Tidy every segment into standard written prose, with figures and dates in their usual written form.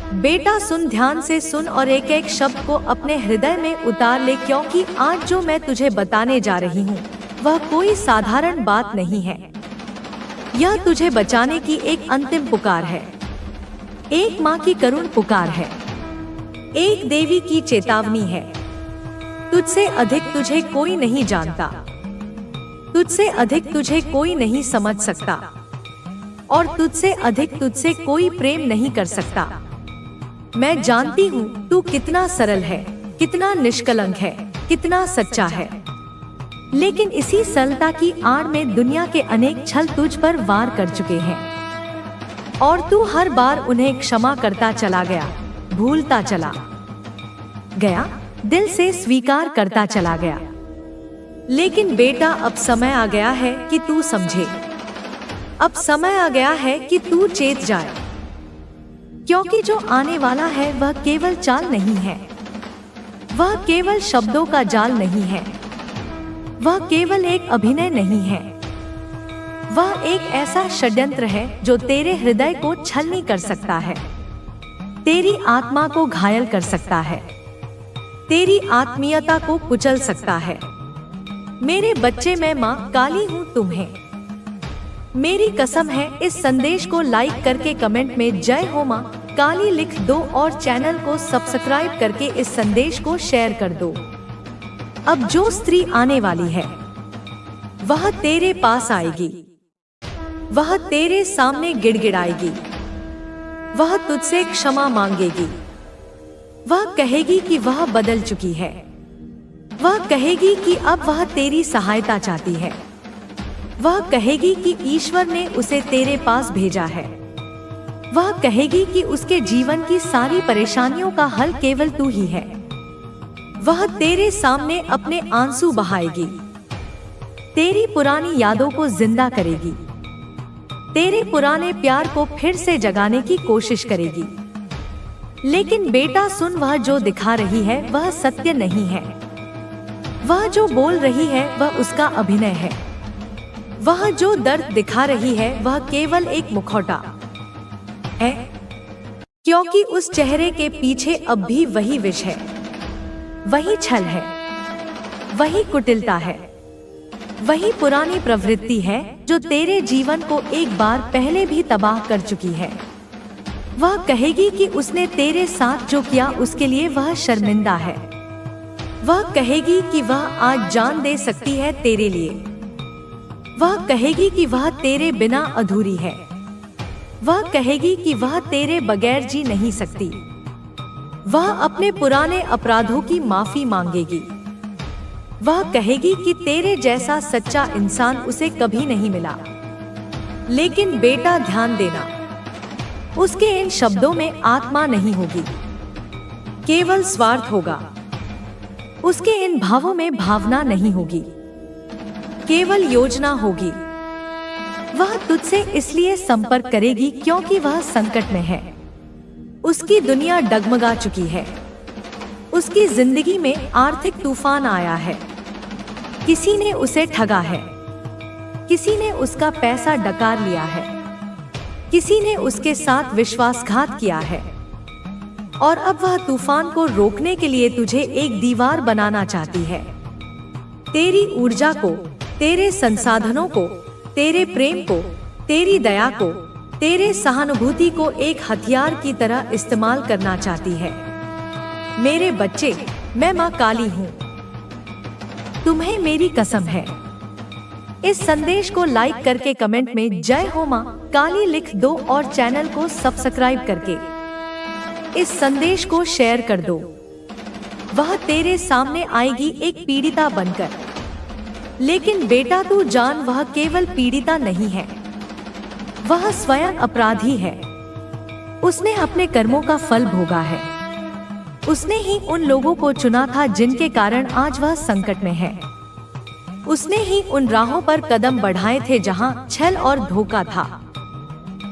बेटा सुन, ध्यान से सुन और एक एक शब्द को अपने हृदय में उतार ले, क्योंकि आज जो मैं तुझे बताने जा रही हूँ वह कोई साधारण बात नहीं है। यह तुझे बचाने की एक अंतिम पुकार है, एक माँ की करुण पुकार है, एक देवी की चेतावनी है। तुझसे अधिक तुझे कोई नहीं जानता, तुझसे अधिक तुझे कोई नहीं समझ सकता, और तुझसे अधिक तुझसे कोई प्रेम नहीं कर सकता। मैं जानती हूँ तू कितना सरल है, कितना निष्कलंक है, कितना सच्चा है, लेकिन इसी सरलता की आड़ में दुनिया के अनेक छल तुझ पर वार कर चुके हैं, और तू हर बार उन्हें क्षमा करता चला गया, भूलता चला गया, दिल से स्वीकार करता चला गया। लेकिन बेटा, अब समय आ गया है कि तू समझे, अब समय आ गया है कि तू चेत जाए, क्योंकि जो आने वाला है वह केवल चाल नहीं है, वह केवल शब्दों का जाल नहीं है, वह केवल एक अभिनय नहीं है, वह एक ऐसा षड्यंत्र है जो तेरे हृदय को छलनी कर सकता है, तेरी आत्मा को घायल कर सकता है, तेरी आत्मीयता को कुचल सकता है। मेरे बच्चे, मैं माँ काली हूँ तुम्हें। मेरी कसम है, इस संदेश को लाइक करके कमेंट में जय हो माँ काली लिख दो और चैनल को सब्सक्राइब करके इस संदेश को शेयर कर दो। अब जो स्त्री आने वाली है वह तेरे पास आएगी, वह तेरे सामने गिड़गिड़ाएगी, वह तुझसे क्षमा मांगेगी, वह कहेगी कि वह बदल चुकी है, वह कहेगी कि अब वह तेरी सहायता चाहती है, वह कहेगी कि ईश्वर ने उसे तेरे पास भेजा है, वह कहेगी कि उसके जीवन की सारी परेशानियों का हल केवल तू ही है। वह तेरे सामने अपने आंसू बहाएगी, तेरी पुरानी यादों को जिंदा करेगी, तेरे पुराने प्यार को फिर से जगाने की कोशिश करेगी। लेकिन बेटा सुन, वह जो दिखा रही है वह सत्य नहीं है, वह जो बोल रही है वह उसका अभिनय है, वह जो दर्द दिखा रही है वह केवल एक मुखौटा है, क्योंकि उस चेहरे के पीछे अब भी वही विष है, वही छल है, वही कुटिलता है, वही पुरानी प्रवृत्ति है जो तेरे जीवन को एक बार पहले भी तबाह कर चुकी है। वह कहेगी कि उसने तेरे साथ जो किया उसके लिए वह शर्मिंदा है, वह कहेगी कि वह आज जान दे सकती है तेरे लिए, वह कहेगी कि वह तेरे बिना अधूरी है, वह कहेगी कि वह तेरे बगैर जी नहीं सकती, वह अपने पुराने अपराधों की माफी मांगेगी, वह कहेगी कि तेरे जैसा सच्चा इंसान उसे कभी नहीं मिला। लेकिन बेटा ध्यान देना, उसके इन शब्दों में आत्मा नहीं होगी, केवल स्वार्थ होगा। उसके इन भावों में भावना नहीं होगी, केवल योजना होगी। वह तुझसे इसलिए संपर्क करेगी क्योंकि वह संकट में है, उसकी दुनिया डगमगा चुकी है, उसकी जिंदगी में आर्थिक तूफान आया है, किसी ने उसे ठगा है, किसी ने उसका पैसा डकार लिया है, किसी ने उसके साथ विश्वासघात किया है, और अब वह तूफान को रोकने के लिए तुझे एक दीवार बनाना चाहती है। तेरी ऊर्जा को, तेरे संसाधनों को, तेरे प्रेम को, तेरी दया को, तेरे सहानुभूति को एक हथियार की तरह इस्तेमाल करना चाहती है। मेरे बच्चे, मैं माँ काली हूँ, तुम्हें मेरी कसम है। इस संदेश को लाइक करके कमेंट में जय हो माँ काली लिख दो और चैनल को सब्सक्राइब करके इस संदेश को शेयर कर दो। वह तेरे सामने आएगी एक पीड़िता बनकर, लेकिन बेटा तू जान, वह केवल पीड़िता नहीं है, वह स्वयं अपराधी है। उसने अपने कर्मों का फल भोगा है, उसने ही उन लोगों को चुना था जिनके कारण आज वह संकट में है, उसने ही उन राहों पर कदम बढ़ाए थे जहां छल और धोखा था,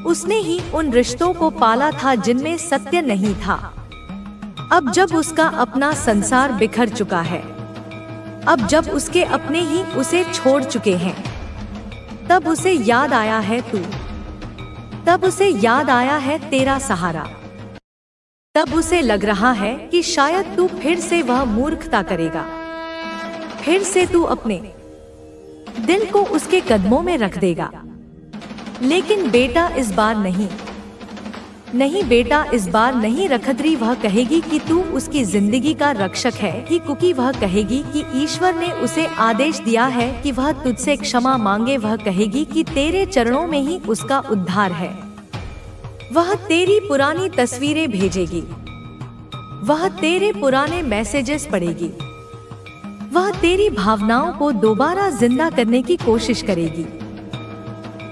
उसने ही उन रिश्तों को पाला था जिनमें सत्य नहीं था। अब जब उसका अपना संसार बिखर चुका है, अब जब उसके अपने ही उसे छोड़ चुके हैं, तब उसे याद आया है तू, तब उसे याद आया है तेरा सहारा। तब उसे लग रहा है कि शायद तू फिर से वह मूर्खता करेगा, फिर से तू अपने दिल को उसके कदमों में रख देगा। लेकिन बेटा इस बार नहीं, नहीं बेटा इस बार नहीं रखदरी। वह कहेगी कि तू उसकी जिंदगी का रक्षक है कि कुकी वह कहेगी कि ईश्वर ने उसे आदेश दिया है कि वह तुझसे क्षमा मांगे। वह कहेगी कि तेरे चरणों में ही उसका उद्धार है। वह तेरी पुरानी तस्वीरें भेजेगी, वह तेरे पुराने मैसेजेस पढ़ेगी, वह तेरी भावनाओं को दोबारा जिंदा करने की कोशिश करेगी।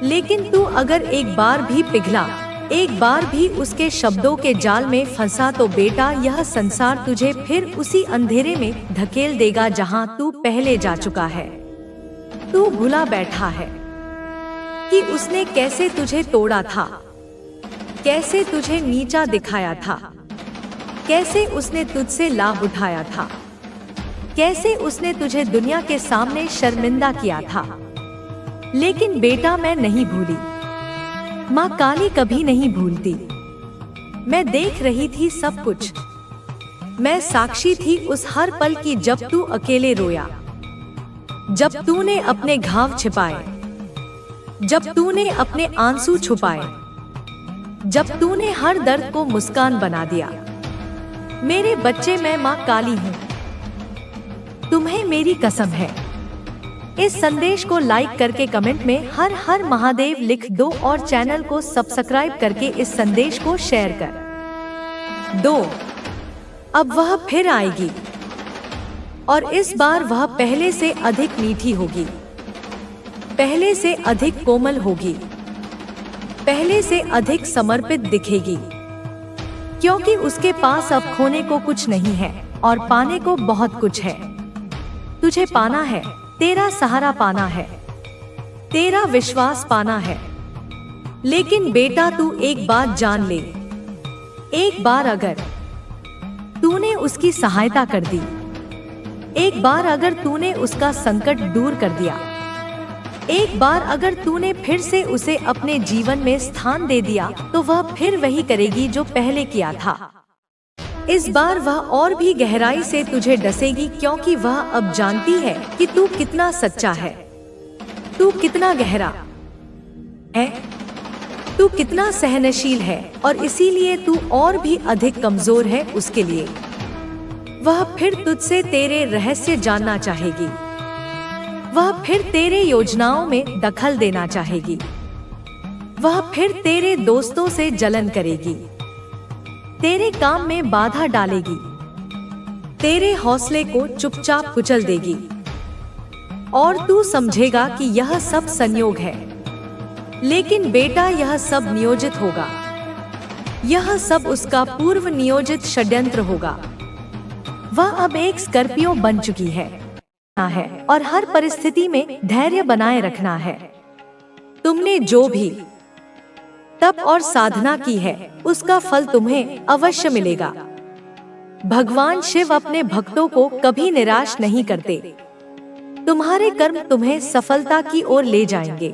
लेकिन तू अगर एक बार भी पिघला, एक बार भी उसके शब्दों के जाल में फंसा तो बेटा यह संसार तुझे फिर उसी अंधेरे में धकेल देगा जहां तू पहले जा चुका है। तू भुला बैठा है कि उसने कैसे तुझे तोड़ा था, कैसे तुझे नीचा दिखाया था, कैसे उसने तुझसे लाभ उठाया था, कैसे उसने तुझे दुनिया के सामने शर्मिंदा किया था। लेकिन बेटा मैं नहीं भूली, माँ काली कभी नहीं भूलती। मैं देख रही थी सब कुछ, मैं साक्षी थी उस हर पल की जब तू अकेले रोया, जब तूने अपने घाव छिपाए, जब तूने अपने आंसू छुपाए, जब तूने हर दर्द को मुस्कान बना दिया। मेरे बच्चे मैं माँ काली हूँ, तुम्हें मेरी कसम है। इस संदेश को लाइक करके कमेंट में हर हर महादेव लिख दो और चैनल को सब्सक्राइब करके इस संदेश को शेयर कर दो। अब वह फिर आएगी और इस बार वह पहले से अधिक मीठी होगी, पहले से अधिक कोमल होगी, पहले से अधिक समर्पित दिखेगी, क्योंकि उसके पास अब खोने को कुछ नहीं है और पाने को बहुत कुछ है। तुझे पाना है, तेरा सहारा पाना है, तेरा विश्वास पाना है। लेकिन बेटा तू एक बात जान ले, एक बार अगर तूने उसकी सहायता कर दी, एक बार अगर तूने उसका संकट दूर कर दिया, एक बार अगर तूने फिर से उसे अपने जीवन में स्थान दे दिया, तो वह फिर वही करेगी जो पहले किया था। इस बार वह और भी गहराई से तुझे डसेगी, क्योंकि वह अब जानती है कि तू कितना सच्चा है, तू कितना गहरा है, तू कितना सहनशील है और इसीलिए तू और भी अधिक कमजोर है उसके लिए। वह फिर तुझसे तेरे रहस्य जानना चाहेगी, वह फिर तेरे योजनाओं में दखल देना चाहेगी, वह फिर तेरे दोस्तों से जलन करेगी, तेरे काम में बाधा डालेगी, तेरे हौसले को चुपचाप कुचल देगी और तू समझेगा कि यह सब संयोग है। लेकिन बेटा यह सब नियोजित होगा, यह सब उसका पूर्व नियोजित षड्यंत्र होगा। वह अब एक स्कॉर्पियो बन चुकी है और हर परिस्थिति में धैर्य बनाए रखना है। तुमने जो भी तप और साधना की है उसका फल तुम्हें अवश्य मिलेगा। भगवान शिव अपने भक्तों को कभी निराश नहीं करते। तुम्हारे कर्म तुम्हें सफलता की ओर ले जाएंगे।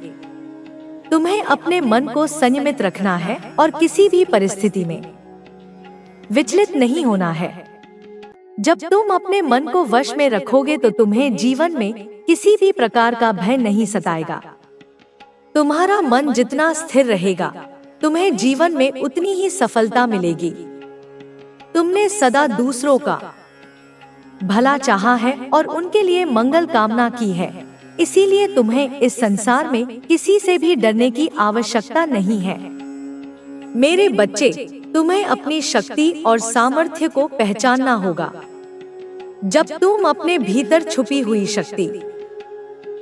तुम्हें अपने मन को संयमित रखना है और किसी भी परिस्थिति में विचलित नहीं होना है। जब तुम अपने मन को वश में रखोगे तो तुम्हें जीवन में किसी भी प्रकार का भय नहीं सताएगा। तुम्हारा मन जितना स्थिर रहेगा, तुम्हें जीवन में उतनी ही सफलता मिलेगी। तुमने सदा दूसरों का भला चाहा है और उनके लिए मंगल कामना की है, इसीलिए तुम्हें इस संसार में किसी से भी डरने की आवश्यकता नहीं है। मेरे बच्चे, तुम्हें अपनी शक्ति और सामर्थ्य को पहचानना होगा। जब तुम अपने भीतर छुपी हुई शक्ति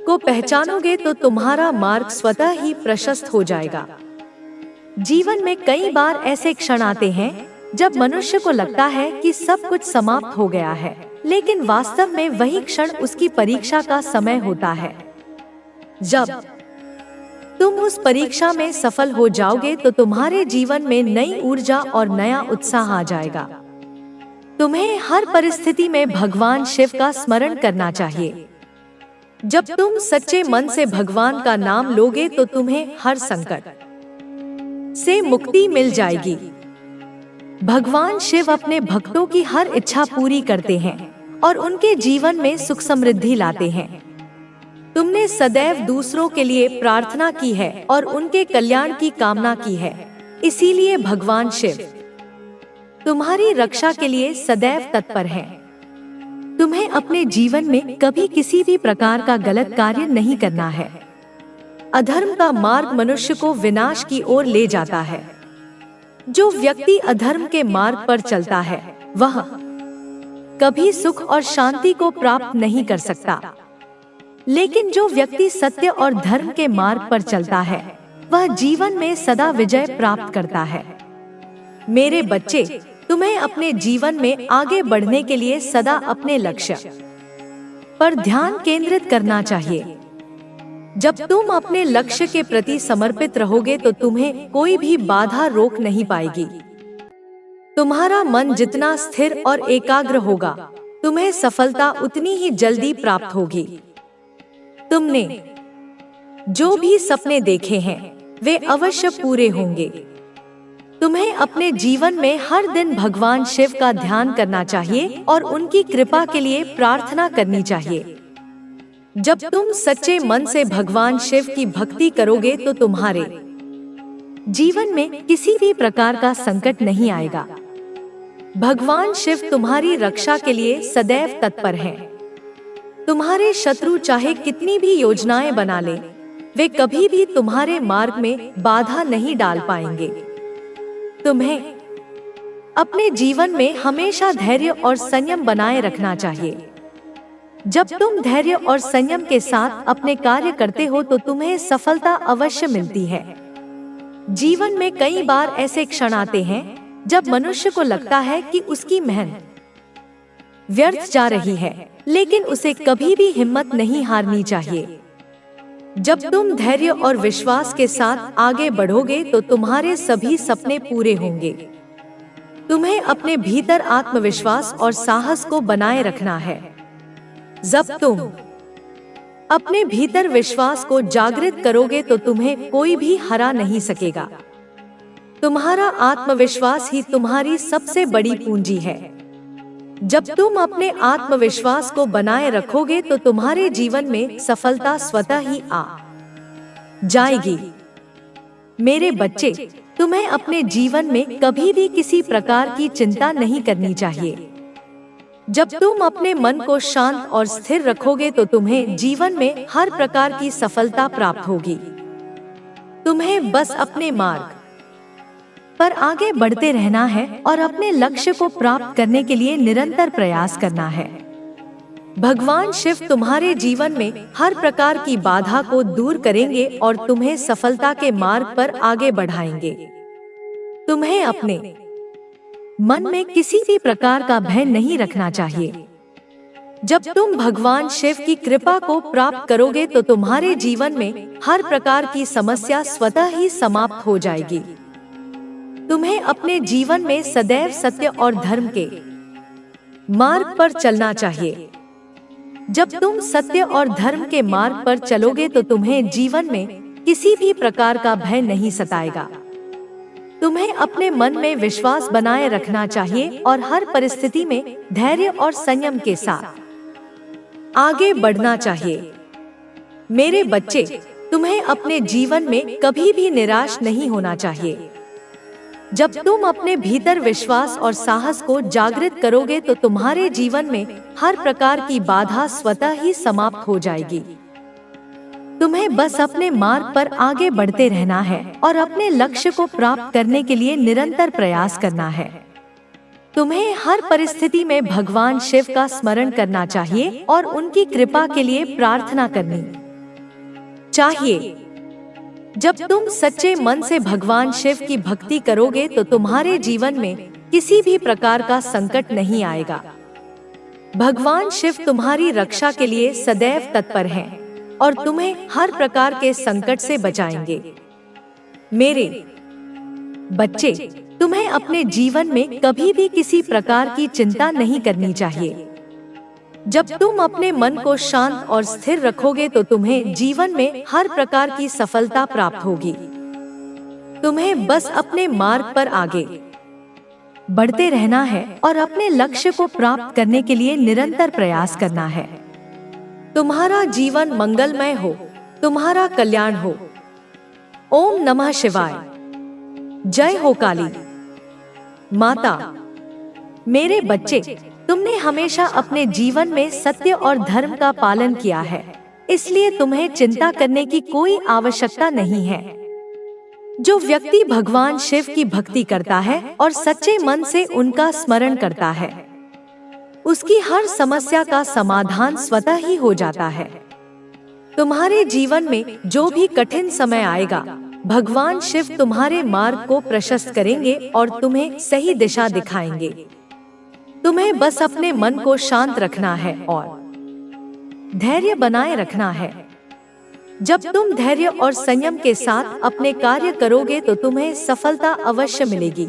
को पहचानोगे तो तुम्हारा मार्ग स्वतः ही प्रशस्त हो जाएगा। जीवन में कई बार ऐसे क्षण आते हैं जब मनुष्य को लगता है कि सब कुछ समाप्त हो गया है, लेकिन वास्तव में वही क्षण उसकी परीक्षा का समय होता है। जब तुम उस परीक्षा में सफल हो जाओगे तो तुम्हारे जीवन में नई ऊर्जा और नया उत्साह आ जाएगा। तुम्हें हर परिस्थिति में भगवान शिव का स्मरण करना चाहिए। जब तुम सच्चे मन से भगवान का नाम लोगे तो तुम्हें हर संकट से मुक्ति मिल जाएगी। भगवान शिव अपने भक्तों की हर इच्छा पूरी करते हैं और उनके जीवन में सुख समृद्धि लाते हैं। तुमने सदैव दूसरों के लिए प्रार्थना की है और उनके कल्याण की कामना की है, इसीलिए भगवान शिव तुम्हारी रक्षा के लिए सदैव तत्पर हैं। तुम्हें अपने जीवन में कभी किसी भी प्रकार का गलत कार्य नहीं करना है। अधर्म का मार्ग मनुष्य को विनाश की ओर ले जाता है। जो व्यक्ति अधर्म के मार्ग पर चलता है वह कभी सुख और शांति को प्राप्त नहीं कर सकता, लेकिन जो व्यक्ति सत्य और धर्म के मार्ग पर चलता है वह जीवन में सदा विजय प्राप्त करता है। मेरे बच्चे, तुम्हें अपने जीवन में आगे बढ़ने के लिए सदा अपने लक्ष्य पर ध्यान केंद्रित करना चाहिए। जब तुम अपने लक्ष्य के प्रति समर्पित रहोगे तो तुम्हें कोई भी बाधा रोक नहीं पाएगी। तुम्हारा मन जितना स्थिर और एकाग्र होगा, तुम्हें सफलता उतनी ही जल्दी प्राप्त होगी। तुमने जो भी सपने देखे हैं वे अवश्य पूरे होंगे। तुम्हें अपने जीवन में हर दिन भगवान शिव का ध्यान करना चाहिए और उनकी कृपा के लिए प्रार्थना करनी चाहिए। जब तुम सच्चे मन से भगवान शिव की भक्ति करोगे तो तुम्हारे जीवन में किसी भी प्रकार का संकट नहीं आएगा। भगवान शिव तुम्हारी रक्षा के लिए सदैव तत्पर हैं। तुम्हारे शत्रु चाहे कितनी भी योजनाएं बना ले, वे कभी भी तुम्हारे मार्ग में बाधा नहीं डाल पाएंगे। तुम्हें अपने जीवन में हमेशा धैर्य और संयम बनाए रखना चाहिए। जब तुम धैर्य और संयम के साथ अपने कार्य करते हो तो तुम्हें सफलता अवश्य मिलती है। जीवन में कई बार ऐसे क्षण आते हैं जब मनुष्य को लगता है कि उसकी मेहनत व्यर्थ जा रही है, लेकिन उसे कभी भी हिम्मत नहीं हारनी चाहिए। जब तुम धैर्य और विश्वास के साथ आगे बढ़ोगे तो तुम्हारे सभी सपने पूरे होंगे। तुम्हें अपने भीतर आत्मविश्वास और साहस को बनाए रखना है। जब तुम अपने भीतर विश्वास को जागृत करोगे तो तुम्हें कोई भी हरा नहीं सकेगा। तुम्हारा आत्मविश्वास ही तुम्हारी सबसे बड़ी पूंजी है। जब तुम अपने आत्मविश्वास को बनाए रखोगे तो तुम्हारे जीवन में सफलता स्वतः ही आ जाएगी। मेरे बच्चे, तुम्हें अपने जीवन में कभी भी किसी प्रकार की चिंता नहीं करनी चाहिए। जब तुम अपने मन को शांत और स्थिर रखोगे तो तुम्हें जीवन में हर प्रकार की सफलता प्राप्त होगी। तुम्हें बस अपने मार्ग पर आगे बढ़ते रहना है और अपने लक्ष्य को प्राप्त करने के लिए निरंतर प्रयास करना है। भगवान शिव तुम्हारे जीवन में हर प्रकार की बाधा को दूर करेंगे और तुम्हें सफलता के मार्ग पर आगे बढ़ाएंगे। तुम्हें अपने मन में किसी भी प्रकार का भय नहीं रखना चाहिए। जब तुम भगवान शिव की कृपा को प्राप्त करोगे तो तुम्हारे जीवन में हर प्रकार की समस्या स्वतः ही समाप्त हो जाएगी। तुम्हें अपने जीवन में सदैव सत्य और धर्म के मार्ग पर चलना चाहिए। जब तुम सत्य और धर्म के मार्ग पर चलोगे तो तुम्हें जीवन में किसी भी प्रकार का भय नहीं सताएगा। तुम्हें अपने मन में विश्वास बनाए रखना चाहिए और हर परिस्थिति में धैर्य और संयम के साथ आगे बढ़ना चाहिए। मेरे बच्चे, तुम्हें अपने जीवन में कभी भी निराश नहीं होना चाहिए। जब तुम अपने भीतर विश्वास और साहस को जागृत करोगे तो तुम्हारे जीवन में हर प्रकार की बाधा स्वतः ही समाप्त हो जाएगी। तुम्हें बस अपने मार्ग पर आगे बढ़ते रहना है और अपने लक्ष्य को प्राप्त करने के लिए निरंतर प्रयास करना है। तुम्हें हर परिस्थिति में भगवान शिव का स्मरण करना चाहिए और उनकी कृपा के लिए प्रार्थना करनी चाहिए। जब तुम सच्चे मन से भगवान शिव की भक्ति करोगे तो तुम्हारे जीवन में किसी भी प्रकार का संकट नहीं आएगा। भगवान शिव तुम्हारी रक्षा के लिए सदैव तत्पर हैं और तुम्हें हर प्रकार के संकट से बचाएंगे। मेरे बच्चे, तुम्हें अपने जीवन में कभी भी किसी प्रकार की चिंता नहीं करनी चाहिए। जब तुम अपने मन को शांत और स्थिर रखोगे तो तुम्हें जीवन में हर प्रकार की सफलता प्राप्त होगी। तुम्हें बस अपने मार्ग पर आगे बढ़ते रहना है और अपने लक्ष्य को प्राप्त करने के लिए निरंतर प्रयास करना है। तुम्हारा जीवन मंगलमय हो, तुम्हारा कल्याण हो। ओम नमः शिवाय। जय हो काली माता। मेरे बच्चे, तुमने हमेशा अपने जीवन में सत्य और धर्म का पालन किया है, इसलिए तुम्हें चिंता करने की कोई आवश्यकता नहीं है। जो व्यक्ति भगवान शिव की भक्ति करता है और सच्चे मन से उनका स्मरण करता है, उसकी हर समस्या का समाधान स्वतः ही हो जाता है। तुम्हारे जीवन में जो भी कठिन समय आएगा, भगवान शिव तुम्हारे मार्ग को प्रशस्त करेंगे और तुम्हें सही दिशा दिखाएंगे। तुम्हें बस अपने मन को शांत रखना है और धैर्य बनाए रखना है। जब तुम धैर्य और संयम के साथ अपने कार्य करोगे तो तुम्हें सफलता अवश्य मिलेगी।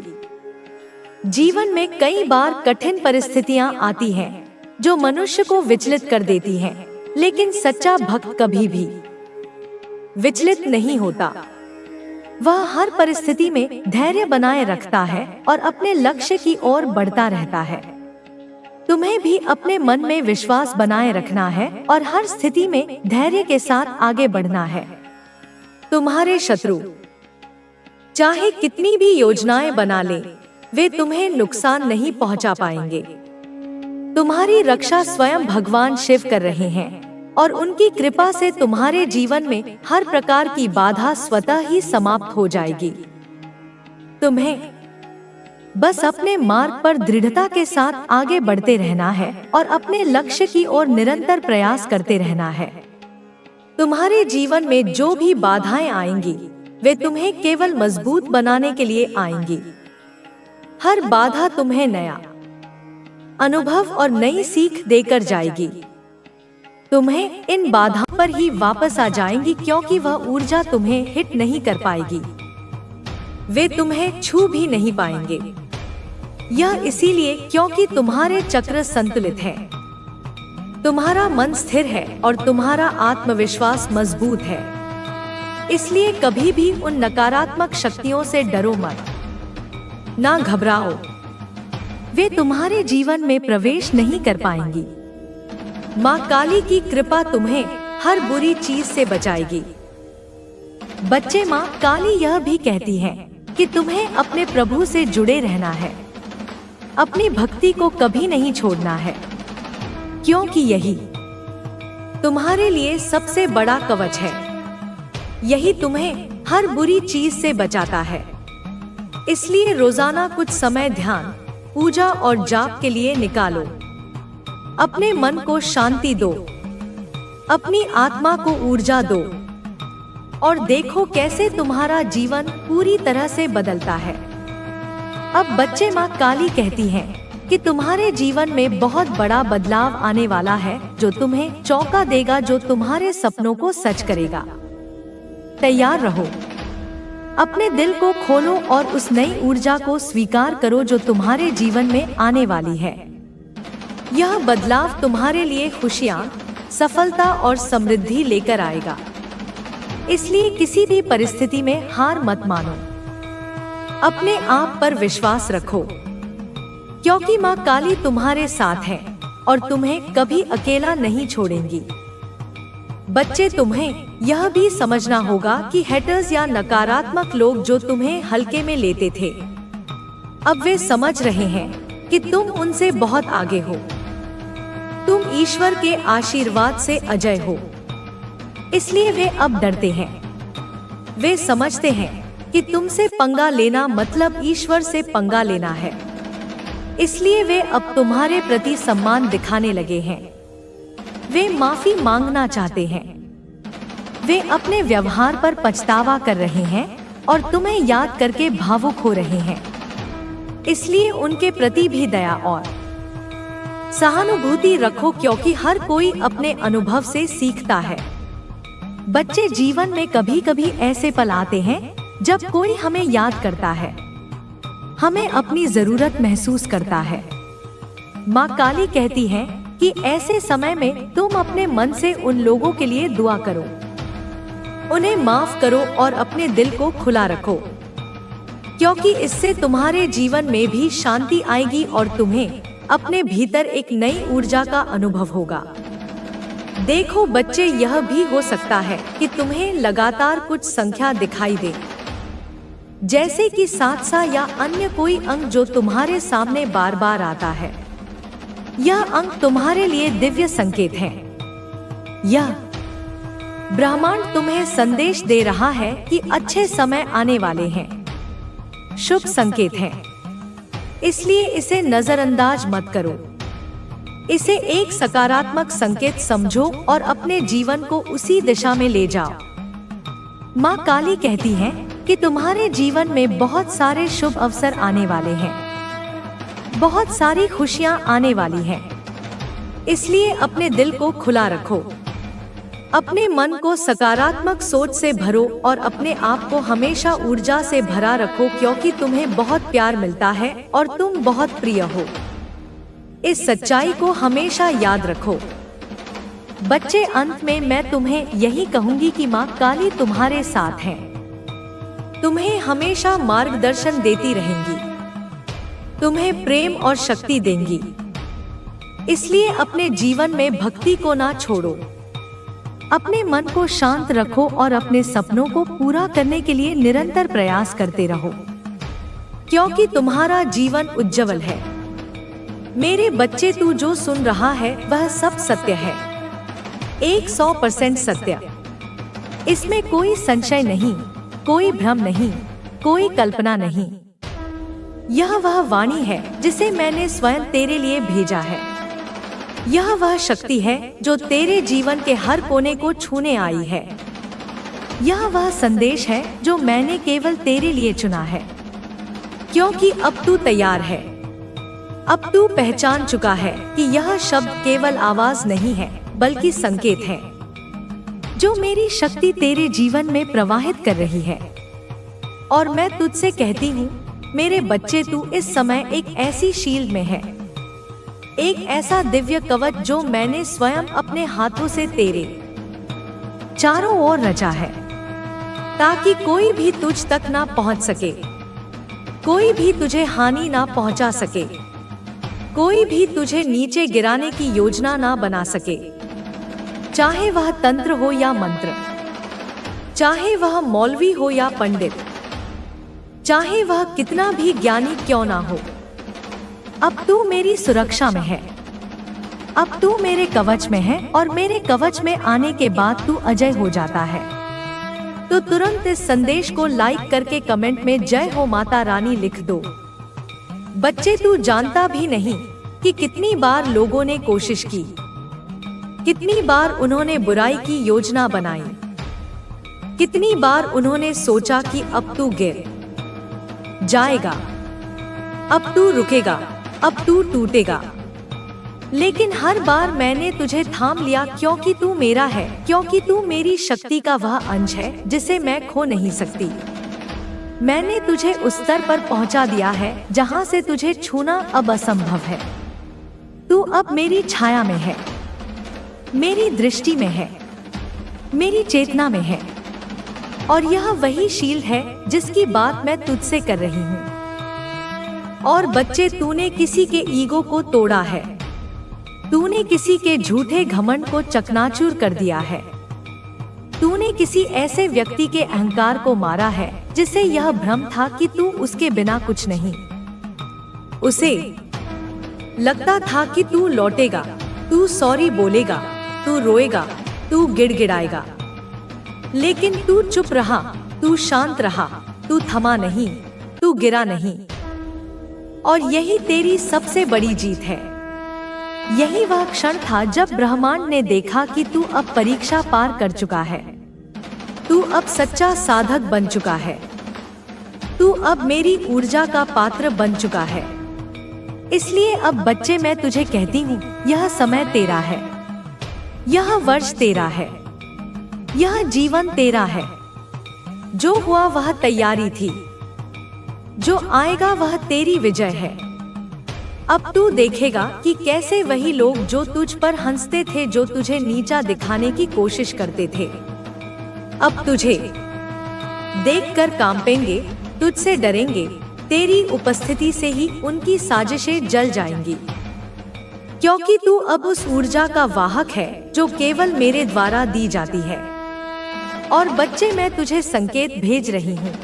जीवन में कई बार कठिन परिस्थितियां आती हैं, जो मनुष्य को विचलित कर देती हैं, लेकिन सच्चा भक्त कभी भी विचलित नहीं होता। वह हर परिस्थिति में धैर्य बनाए रखता है और अपने लक्ष्य की ओर बढ़ता रहता है। तुम्हें भी अपने मन में विश्वास बनाए रखना है और हर स्थिति में धैर्य के साथ आगे बढ़ना है। तुम्हारे शत्रु चाहे कितनी भी योजनाएं बना लें, वे तुम्हें नुकसान नहीं पहुंचा पाएंगे। तुम्हारी रक्षा स्वयं भगवान शिव कर रहे हैं और उनकी कृपा से तुम्हारे जीवन में हर प्रकार की बाधा स्वतः ही समाप्त हो जाएगी। तुम्हें बस अपने मार्ग पर दृढ़ता के साथ आगे बढ़ते रहना है और अपने लक्ष्य की ओर निरंतर प्रयास करते रहना है। तुम्हारे जीवन में जो भी बाधाएं आएंगी, वे तुम्हें केवल मजबूत बनाने के लिए आएंगी। हर बाधा तुम्हें नया अनुभव और नई सीख देकर जाएगी। तुम्हें इन बाधाओं पर ही वापस आ जाएंगी, क्योंकि वह ऊर्जा तुम्हें हिट नहीं कर पाएगी। वे तुम्हें छू भी नहीं पाएंगे। यह इसीलिए क्योंकि तुम्हारे चक्र संतुलित हैं। तुम्हारा मन स्थिर है और तुम्हारा आत्मविश्वास मजबूत है। इसलिए कभी भी उन नकारात्मक शक्तियों से डरो मत, ना घबराओ। वे तुम्हारे जीवन में प्रवेश नहीं कर पाएंगी। माँ काली की कृपा तुम्हें हर बुरी चीज से बचाएगी। बच्चे, माँ काली यह भी कहती हैं कि तुम्हें अपने प्रभु से जुड़े रहना है। अपनी भक्ति को कभी नहीं छोड़ना है, क्योंकि यही तुम्हारे लिए सबसे बड़ा कवच है। यही तुम्हें हर बुरी चीज से बचाता है। इसलिए रोजाना कुछ समय ध्यान, पूजा और जाप के लिए निकालो। अपने मन को शांति दो, अपनी आत्मा को ऊर्जा दो और देखो कैसे तुम्हारा जीवन पूरी तरह से बदलता है। अब बच्चे, माँ काली कहती हैं कि तुम्हारे जीवन में बहुत बड़ा बदलाव आने वाला है, जो तुम्हें चौंका देगा, जो तुम्हारे सपनों को सच करेगा। तैयार रहो। अपने दिल को खोलो और उस नई ऊर्जा को स्वीकार करो जो तुम्हारे जीवन में आने वाली है। यह बदलाव तुम्हारे लिए खुशियाँ, सफलता और समृद्धि लेकर आएगा। इसलिए किसी भी परिस्थिति में हार मत मानो। अपने आप पर विश्वास रखो, क्योंकि माँ काली तुम्हारे साथ है और तुम्हें कभी अकेला नहीं छोड़ेंगी। बच्चे, तुम्हें यह भी समझना होगा कि हेटर्स या नकारात्मक लोग जो तुम्हें हल्के में लेते थे, अब वे समझ रहे हैं कि तुम उनसे बहुत आगे हो। तुम ईश्वर के आशीर्वाद से अजय हो, इसलिए वे अब डरते हैं। वे समझते हैं कि तुमसे पंगा लेना मतलब ईश्वर से पंगा लेना है। इसलिए वे अब तुम्हारे प्रति सम्मान दिखाने लगे हैं। वे माफी मांगना चाहते हैं। वे अपने व्यवहार पर पछतावा कर रहे हैं और तुम्हें याद करके भावुक हो रहे हैं। इसलिए उनके प्रति भी दया और सहानुभूति रखो, क्योंकि हर कोई अपने अनुभव से सीखता है। बच्चे, जीवन में कभी कभी ऐसे पल आते हैं जब कोई हमें याद करता है, हमें अपनी जरूरत महसूस करता है। माँ काली कहती है कि ऐसे समय में तुम अपने मन से उन लोगों के लिए दुआ करो, उन्हें माफ करो और अपने दिल को खुला रखो, क्योंकि इससे तुम्हारे जीवन में भी शांति आएगी और तुम्हें अपने भीतर एक नई ऊर्जा का अनुभव होगा। देखो बच्चे, यह भी हो सकता है कि तुम्हें लगातार कुछ संख्या दिखाई दे, जैसे कि 7 या अन्य कोई अंक जो तुम्हारे सामने बार बार आता है। यह अंक तुम्हारे लिए दिव्य संकेत है। यह ब्रह्मांड तुम्हें संदेश दे रहा है कि अच्छे समय आने वाले हैं। शुभ संकेत है, इसलिए इसे नजरअंदाज मत करो। इसे एक सकारात्मक संकेत समझो और अपने जीवन को उसी दिशा में ले जाओ। माँ काली कहती है कि तुम्हारे जीवन में बहुत सारे शुभ अवसर आने वाले हैं, बहुत सारी खुशियाँ आने वाली हैं। इसलिए अपने दिल को खुला रखो, अपने मन को सकारात्मक सोच से भरो और अपने आप को हमेशा ऊर्जा से भरा रखो, क्योंकि तुम्हें बहुत प्यार मिलता है और तुम बहुत प्रिय हो। इस सच्चाई को हमेशा याद रखो। बच्चे, अंत में मैं तुम्हें यही कहूंगी कि माँ काली तुम्हारे साथ है, तुम्हें हमेशा मार्गदर्शन देती रहेंगी, तुम्हें प्रेम और शक्ति देंगी। इसलिए अपने जीवन में भक्ति को ना छोड़ो, अपने मन को शांत रखो और अपने सपनों को पूरा करने के लिए निरंतर प्रयास करते रहो, क्योंकि तुम्हारा जीवन उज्जवल है। मेरे बच्चे, तू जो सुन रहा है वह सब सत्य है, 100% सत्य। इसमें कोई संशय नहीं, कोई भ्रम नहीं, कोई कल्पना नहीं। यह वह वाणी है जिसे मैंने स्वयं तेरे लिए भेजा है। यह वह शक्ति है जो तेरे जीवन के हर कोने को छूने आई है। यह वह संदेश है जो मैंने केवल तेरे लिए चुना है, क्योंकि अब तू तैयार है। अब तू पहचान चुका है कि यह शब्द केवल आवाज नहीं है, बल्कि संकेत है, जो मेरी शक्ति तेरे जीवन में प्रवाहित कर रही है। और मैं तुझसे कहती हूँ, मेरे बच्चे, तू इस समय एक ऐसी शील्ड में है, एक ऐसा दिव्य कवच जो मैंने स्वयं अपने हाथों से तेरे चारों ओर रचा है, ताकि कोई भी तुझ तक ना पहुंच सके, कोई भी तुझे हानि ना पहुंचा सके, कोई भी तुझे नीचे गिराने की योजना ना बना सके। चाहे वह तंत्र हो या मंत्र, चाहे वह मौलवी हो या पंडित, चाहे वह कितना भी ज्ञानी क्यों ना हो, अब तू मेरी सुरक्षा में है। अब तू मेरे कवच में है और मेरे कवच में आने के बाद तू अजय हो जाता है। तो तुरंत इस संदेश को लाइक करके कमेंट में जय हो माता रानी लिख दो। बच्चे, तू जानता भी नहीं कि कितनी बार लोगों ने कोशिश की, कितनी बार उन्होंने बुराई की योजना बनाई, कितनी बार उन्होंने सोचा कि अब तू गिर जाएगा, अब तू रुकेगा, अब तू टूटेगा। लेकिन हर बार मैंने तुझे थाम लिया, क्योंकि तू मेरा है, क्योंकि तू मेरी शक्ति का वह अंश है जिसे मैं खो नहीं सकती। मैंने तुझे उस स्तर पर पहुंचा दिया है जहां से तुझे छूना अब असंभव है। तू अब मेरी छाया में है, मेरी दृष्टि में है, मेरी चेतना में है। और यह वही शील्ड है जिसकी बात मैं तुझसे कर रही हूँ। और बच्चे, तूने किसी के ईगो को तोड़ा है, तूने किसी के झूठे घमंड को चकनाचूर कर दिया है, तूने किसी ऐसे व्यक्ति के अहंकार को मारा है जिसे यह भ्रम था कि तू उसके बिना कुछ नहीं। उसे लगता था कि तू लौटेगा, तू सॉरी बोलेगा, तू रोएगा, तू गिड़गिड़ाएगा, लेकिन तू चुप रहा, तू शांत रहा, तू थमा नहीं, तू गिरा नहीं। और यही तेरी सबसे बड़ी जीत है। यही वह क्षण था जब ब्रह्मांड ने देखा कि तू अब परीक्षा पार कर चुका है, तू अब सच्चा साधक बन चुका है, तू अब मेरी ऊर्जा का पात्र बन चुका है। इसलिए अब बच्चे, मैं तुझे कहती हूँ, यह समय तेरा है, यह वर्ष तेरा है, यह जीवन तेरा है। जो हुआ वह तैयारी थी, जो आएगा वह तेरी विजय है। अब तू देखेगा कि कैसे वही लोग जो तुझ पर हंसते थे, जो तुझे नीचा दिखाने की कोशिश करते थे, अब तुझे देखकर कांपेंगे, तुझसे डरेंगे, तेरी उपस्थिति से ही उनकी साजिशें जल जाएंगी, क्योंकि तू अब उस ऊर्जा का वाहक है जो केवल मेरे द्वारा दी जाती है। और बच्चे, मैं तुझे संकेत भेज रही हूँ।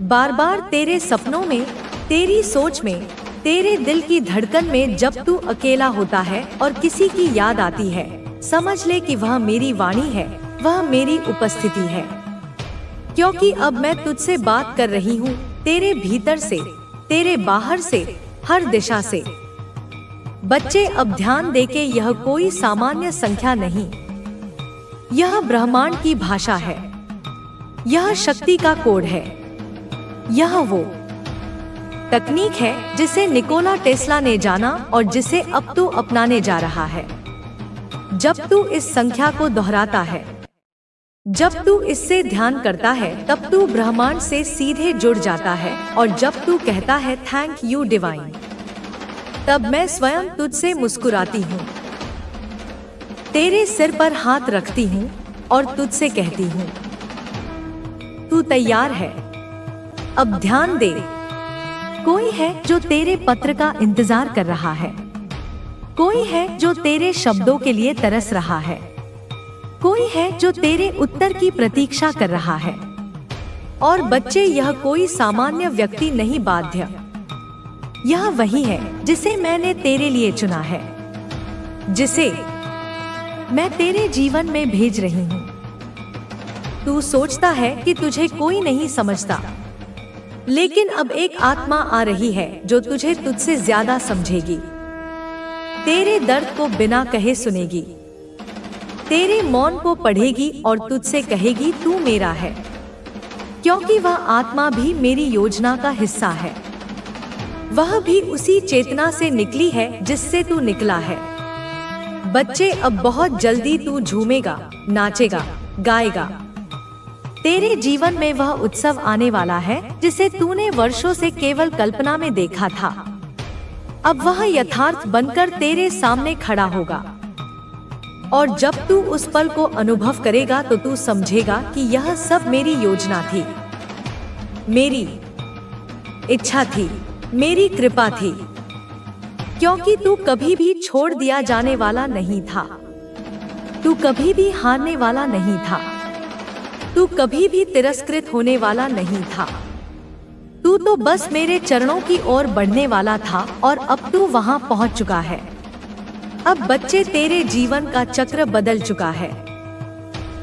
बार बार तेरे सपनों में, तेरी सोच में, तेरे दिल की धड़कन में जब तू अकेला होता है और किसी की याद आती है, समझ ले कि वह मेरी वाणी है, वह मेरी उपस्थिति है। क्योंकि अब मैं तुझसे बात कर रही हूँ, तेरे भीतर से, तेरे बाहर से, हर दिशा से। बच्चे, अब ध्यान दे के यह कोई सामान्य संख्या नहीं, यह ब्रह्मांड की भाषा है, यह शक्ति का कोड है, यह वो तकनीक है जिसे निकोला टेस्ला ने जाना और जिसे अब तू अपनाने जा रहा है। जब तू इस संख्या को दोहराता है, जब तू इससे ध्यान करता है, तब तू ब्रह्मांड से सीधे जुड़ जाता है। और जब तू कहता है थैंक यू डिवाइन, तब मैं स्वयं तुझसे मुस्कुराती हूँ, तेरे सिर पर हाथ रखती हूँ और तुझसे कहती हूँ, तू तैयार है। अब ध्यान दे, कोई है जो तेरे पत्र का इंतजार कर रहा है, कोई है जो तेरे शब्दों के लिए तरस रहा है, कोई है जो तेरे उत्तर की प्रतीक्षा कर रहा है। और बच्चे, यह कोई सामान्य व्यक्ति नहीं, बाध्य, यह वही है जिसे मैंने तेरे लिए चुना है, जिसे मैं तेरे जीवन में भेज रही हूँ। तू सोचता है कि तुझे कोई नहीं समझता, लेकिन अब एक आत्मा आ रही है जो तुझे तुझसे ज्यादा समझेगी, तेरे दर्द को बिना कहे सुनेगी, तेरे मौन को पढ़ेगी और तुझसे कहेगी तू मेरा है। क्योंकि वह आत्मा भी मेरी योजना का हिस्सा है, वह भी उसी चेतना से निकली है जिससे तू निकला है। बच्चे, अब बहुत जल्दी तू झूमेगा, नाचेगा, गाएगा। तेरे जीवन में वह उत्सव आने वाला है जिसे तूने वर्षों से केवल कल्पना में देखा था। अब वह यथार्थ बनकर तेरे सामने खड़ा होगा। और जब तू उस पल को अनुभव करेगा तो तू समझेगा कि यह सब मेरी योजना थी, मेरी इच्छा थी, मेरी कृपा थी। क्योंकि तू कभी भी छोड़ दिया जाने वाला नहीं था, तू कभी भी हारने वाला नहीं था, तू कभी भी तिरस्कृत होने वाला नहीं था। तू तो बस मेरे चरणों की ओर बढ़ने वाला था और अब तू वहां पहुंच चुका है। अब बच्चे, तेरे जीवन का चक्र बदल चुका है,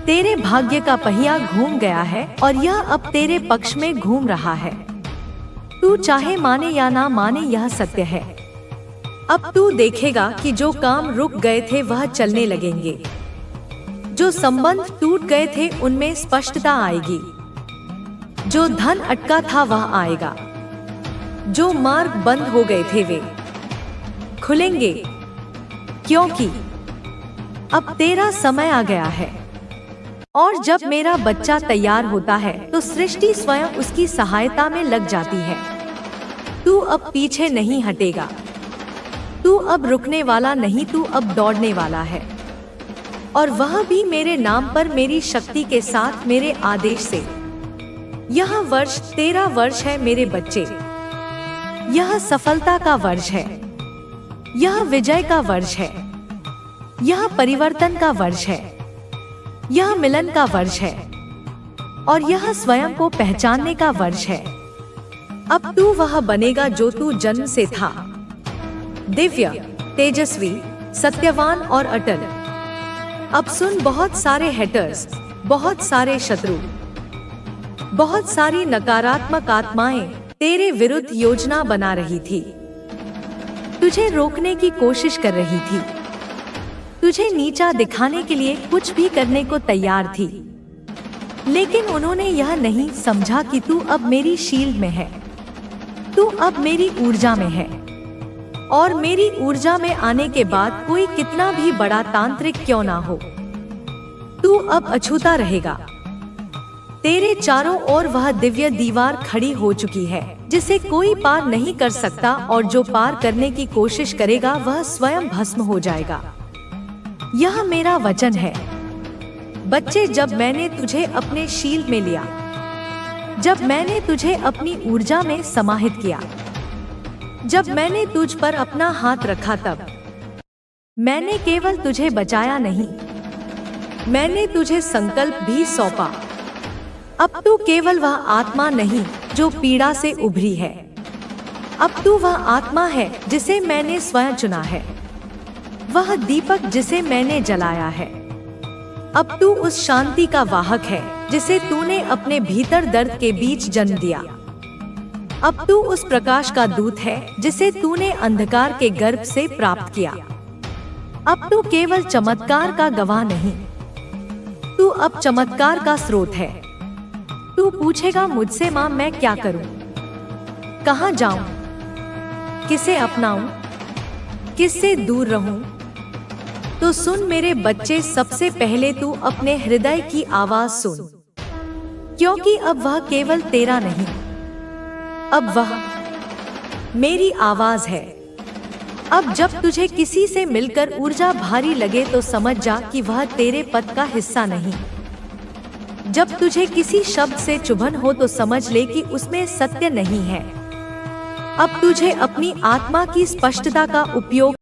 तेरे भाग्य का पहिया घूम गया है और यह अब तेरे पक्ष में घूम रहा है। तू चाहे माने या ना माने, यह सत्य है। अब तू देखेगा कि जो काम रुक गए थे वह चलने लगेंगे, जो संबंध टूट गए थे उनमें स्पष्टता आएगी, जो धन अटका था वह आएगा, जो मार्ग बंद हो गए थे वे खुलेंगे। क्योंकि अब तेरा समय आ गया है। और जब मेरा बच्चा तैयार होता है तो सृष्टि स्वयं उसकी सहायता में लग जाती है। तू अब पीछे नहीं हटेगा, तू अब रुकने वाला नहीं, तू अब दौड़ने वाला है। और वह भी मेरे नाम पर, मेरी शक्ति के साथ, मेरे आदेश से। यह वर्ष तेरा वर्ष है मेरे बच्चे, यह सफलता का वर्ष है, यह विजय का वर्ष है, यह परिवर्तन का वर्ष है, यह मिलन का वर्ष है और यह स्वयं को पहचानने का वर्ष है। अब तू वह बनेगा जो तू जन्म से था, दिव्य, तेजस्वी, सत्यवान और अटल। अब सुन, बहुत सारे हेटर्स, बहुत सारे शत्रु, बहुत सारी नकारात्मक आत्माएं तेरे विरुद्ध योजना बना रही थी, तुझे रोकने की कोशिश कर रही थी, तुझे नीचा दिखाने के लिए कुछ भी करने को तैयार थी। लेकिन उन्होंने यह नहीं समझा कि तू अब मेरी शील्ड में है, तू अब मेरी ऊर्जा में है। और मेरी ऊर्जा में आने के बाद कोई कितना भी बड़ा तांत्रिक क्यों ना हो, तू अब अछूता रहेगा। तेरे चारों ओर वह दिव्य दीवार खड़ी हो चुकी है जिसे कोई पार नहीं कर सकता, और जो पार करने की कोशिश करेगा वह स्वयं भस्म हो जाएगा। यह मेरा वचन है। बच्चे, जब मैंने तुझे अपने शील्ड में लिया, जब मैंने तुझे अपनी ऊर्जा में समाहित किया, जब मैंने तुझ पर अपना हाथ रखा, तब मैंने केवल तुझे बचाया नहीं, मैंने तुझे संकल्प भी सौंपा। अब तू केवल वह आत्मा नहीं जो पीड़ा से उभरी है, अब तू वह आत्मा है जिसे मैंने स्वयं चुना है, वह दीपक जिसे मैंने जलाया है। अब तू उस शांति का वाहक है जिसे तूने अपने भीतर दर्द के बीच जन्म दिया। अब तू उस प्रकाश का दूत है जिसे तूने अंधकार के गर्भ से प्राप्त किया। अब तू केवल चमत्कार का गवाह नहीं, तू अब चमत्कार का स्रोत है। तू पूछेगा मुझसे, माँ मैं क्या करूं, कहां जाऊं, किसे अपनाऊं, किससे दूर रहूं? तो सुन मेरे बच्चे, सबसे पहले तू अपने हृदय की आवाज सुन, क्योंकि अब वह केवल तेरा नहीं, अब वह मेरी आवाज है। अब जब तुझे किसी से मिलकर ऊर्जा भारी लगे तो समझ जा कि वह तेरे पथ का हिस्सा नहीं। जब तुझे किसी शब्द से चुभन हो तो समझ ले कि उसमें सत्य नहीं है। अब तुझे अपनी आत्मा की स्पष्टता का उपयोग